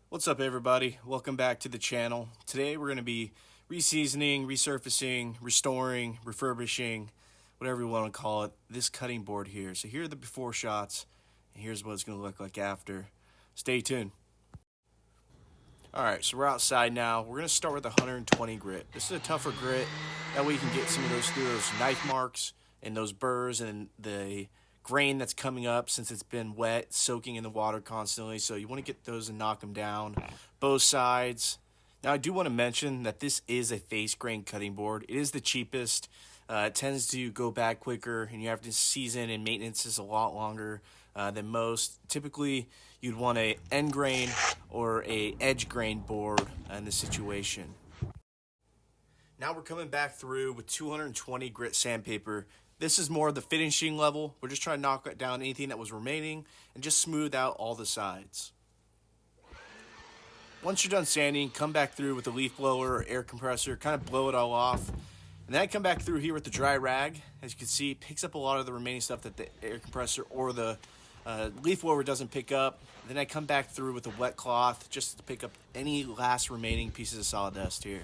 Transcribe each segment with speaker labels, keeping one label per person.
Speaker 1: What's up, everybody? Welcome back to the channel. Today we're going to be reseasoning, resurfacing, restoring, refurbishing, whatever you want to call it, this cutting board here. So here are the before shots, and here's what it's going to look like after. Stay tuned. Alright, so we're outside now. We're going to start with 120 grit. This is a tougher grit. That way you can get some of those through those knife marks and those burrs and the grain that's coming up since it's been wet, soaking in the water constantly. So you want to get those and knock them down, both sides. Now I do want to mention that this is a face grain cutting board. It is the cheapest. It tends to go bad quicker, and you have to season and maintenance is a lot longer than most. Typically, you'd want a end grain or a edge grain board in this situation. Now we're coming back through with 220 grit sandpaper. This is more of the finishing level. We're just trying to knock down anything that was remaining and just smooth out all the sides. Once you're done sanding, come back through with a leaf blower or air compressor, kind of blow it all off. And then I come back through here with the dry rag. As you can see, it picks up a lot of the remaining stuff that the air compressor or the leaf blower doesn't pick up. Then I come back through with a wet cloth just to pick up any last remaining pieces of sawdust here.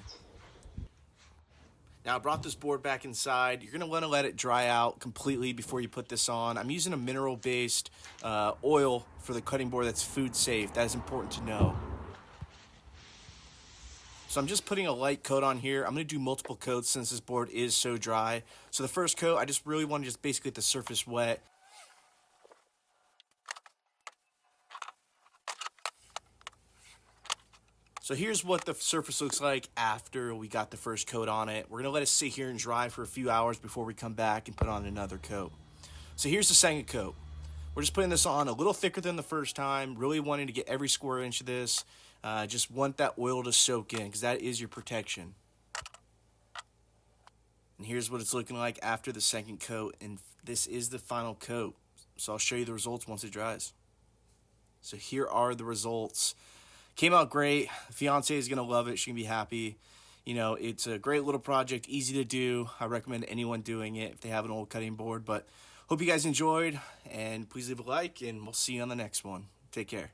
Speaker 1: Now I brought this board back inside. You're going to want to let it dry out completely before you put this on. I'm using a mineral-based oil for the cutting board that's food safe. That is important to know. So I'm just putting a light coat on here. I'm going to do multiple coats since this board is so dry. So the first coat, I just really want to just basically get the surface wet. So here's what the surface looks like after we got the first coat on it. We're going to let it sit here and dry for a few hours before we come back and put on another coat. So here's the second coat. We're just putting this on a little thicker than the first time, really wanting to get every square inch of this. Just want that oil to soak in because that is your protection. And here's what it's looking like after the second coat, and this is the final coat. So I'll show you the results once it dries. So here are the results. Came out great. Fiancée is going to love it. She's going to be happy. You know, it's a great little project, easy to do. I recommend anyone doing it if they have an old cutting board. But hope you guys enjoyed, and please leave a like, and we'll see you on the next one. Take care.